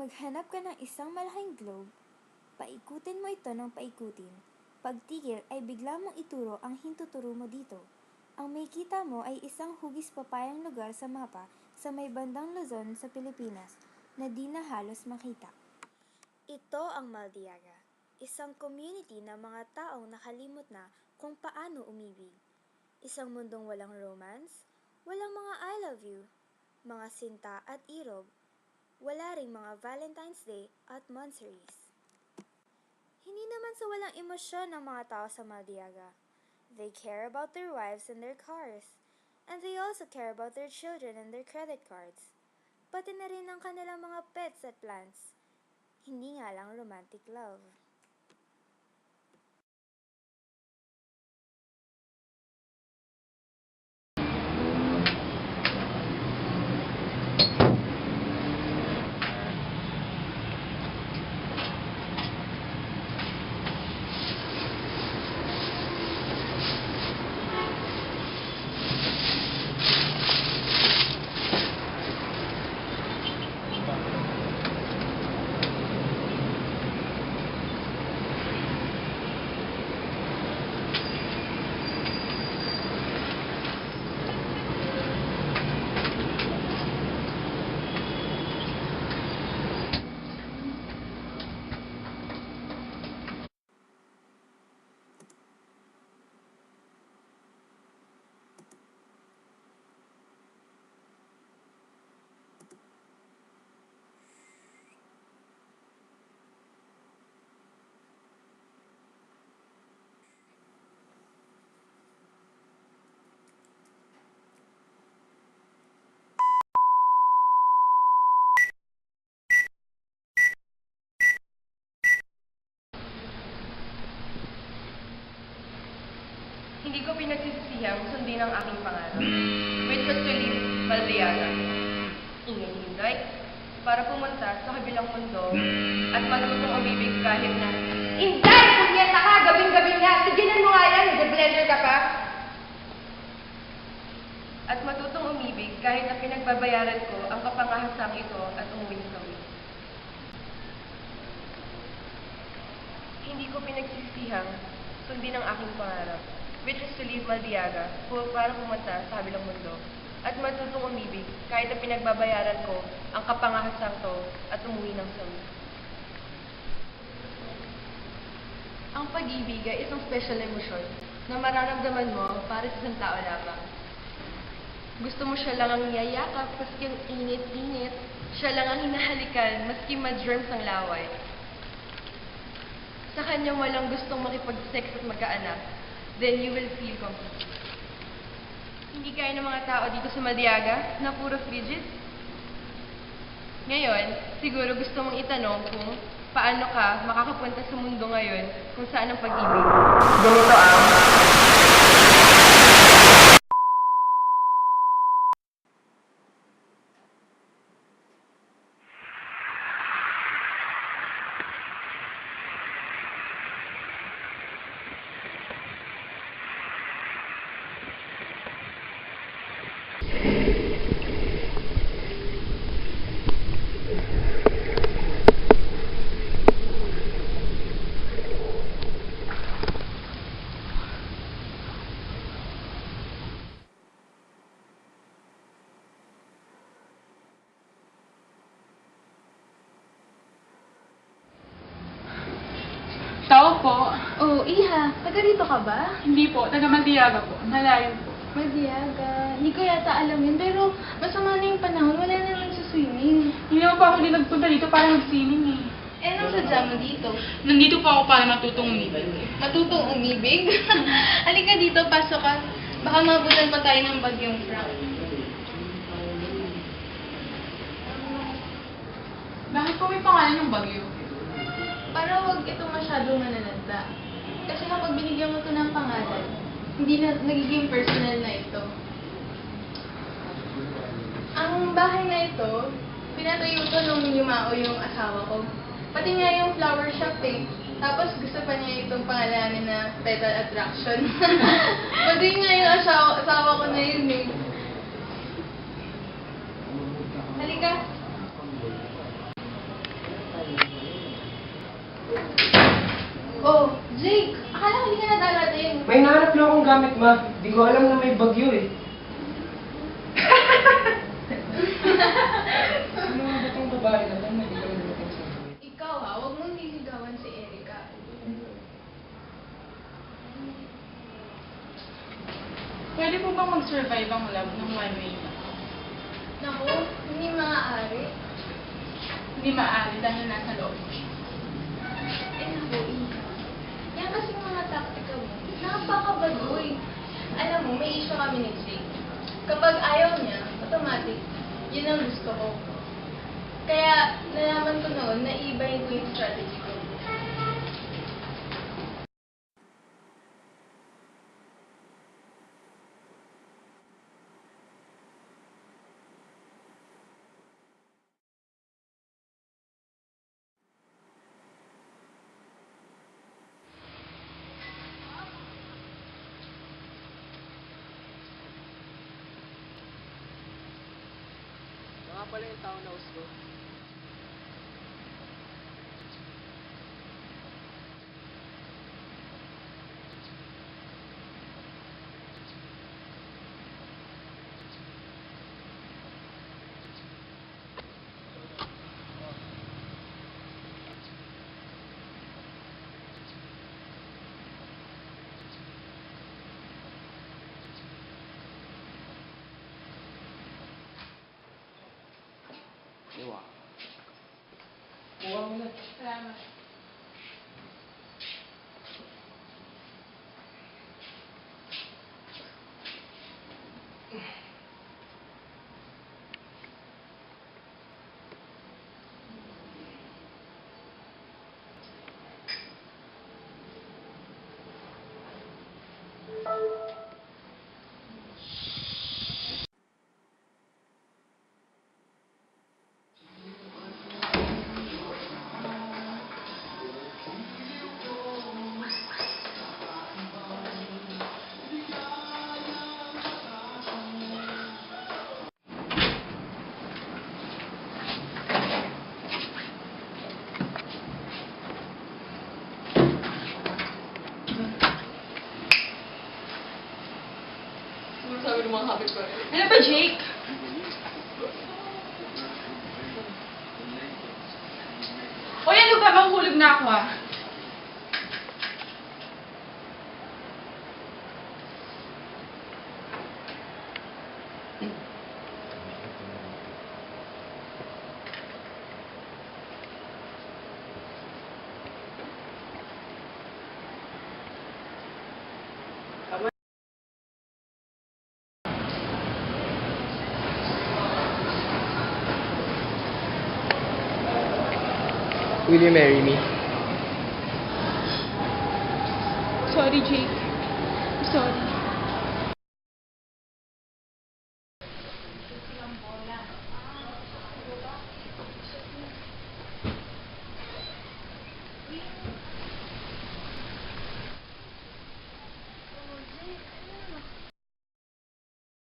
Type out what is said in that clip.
Maghanap ka ng isang malaking globe, paikutin mo ito ng paikutin. Pagtigil ay bigla mong ituro ang hintuturo mo dito. Ang makikita mo ay isang hugis papayang lugar sa mapa sa may bandang Luzon sa Pilipinas na di na halos makita. Ito ang Maldiaga, isang community ng mga taong nakalimot na kung paano umibig. Isang mundong walang romance, walang mga I love you, mga sinta at irog, wala ring mga Valentine's Day at monsaries. Hindi naman sa walang emosyon ng mga tao sa Maldiaga. They care about their wives and their cars. And they also care about their children and their credit cards. Pati na rin ang kanilang mga pets at plants. Hindi nga lang romantic love. Hindi ko pinagsisisihang sundin ang aking pangarap. Which was to leave Maldiaga. Ingay-hingay para pumunta sa kabilang mundo at matutong umibig kahit na Inday! Punyeta ka! Gabing-gabi nga! Tigilan mo nga yan! Nag-blender ka pa! At matutong umibig kahit na pinagbabayaran ko ang kapangahasang ito at umuwi sa uwi. Hindi ko pinagsisihang sundin ang aking pangarap, which is to leave Maldiaga para pumunta sa kabilang mundo at matutong umibig kahit na pinagbabayaran ko ang kapangahasang to at umuwi ng sawi. Ang pag-ibig ay isang special emosyon na mararamdaman mo para sa isang tao lamang. Gusto mo siya lang ang niyayakap maski ang init-init, siya lang ang hinahalikan maski ma-germs ang laway. Sa kanya walang gustong makipag-sex at magkaanak, then you will feel complete. Hindi kaya ng mga tao dito sa Maldiaga na puro frigid? Ngayon, siguro gusto mong itanong kung paano ka makakapunta sa mundo ngayon kung saan ang pag-ibig. Ganito ang... Tao po. Oh, Iha, taga rito ka ba? Hindi po, taga Maldiaga po. Malayo po. Maldiaga. Hindi ko yata alam yun, pero masama na yung panahon. Wala na lang sa swimming. Hindi naman po ako din nagpunta dito para mag-swimming eh. Eh, anong sadya mo dito? Nandito po ako para matutong umibig. Matutong umibig? Halika dito, pasok ka. Baka mabutan pa tayo ng bagyong Frank. Bakit po may pangalan yung bagyo? Para wag ito masyadong manananda. Kasi kapag binigyan mo ito ng pangalan, hindi na nagiging personal na ito. Ang bahay na ito, pinatayo ito nung yumao yung asawa ko. Pati nga yung flower shop eh. Tapos gusto pa niya itong pangalanan na Petal Attraction. Pati nga yung asawa ko na yun eh. Halika. Oh, Jake! Akala ko hindi ka na darating. May nahanap lang akong gamit, ma. Di ko alam na may bagyo eh. Ano ba itong babae na lang na di ko nalutin sa buhay? Ikaw ha, huwag mong nililigawan si Erica. Pwede po bang mag-survive ang love ng one way na? Naku, hindi maaari. Hindi maaari dahil nasa loob ko siya. Naku, Ina. Yan kasi mga taktika mo. Napakabagoy. Alam mo, may issue kami ni Jake. Kapag ayaw niya, automatic, yun ang gusto ko. Kaya, nalaman ko noon na iibahin ko yung strategy ko. Baka pala yung tao na gusto. Diwa. Kuha mo na. Salamat. Siguro sabi ng mga habit ko. Ano ba, Jake? Uy, ano ba? Mahulog na ako ah. Will you marry me? Sorry, Jake. Sorry.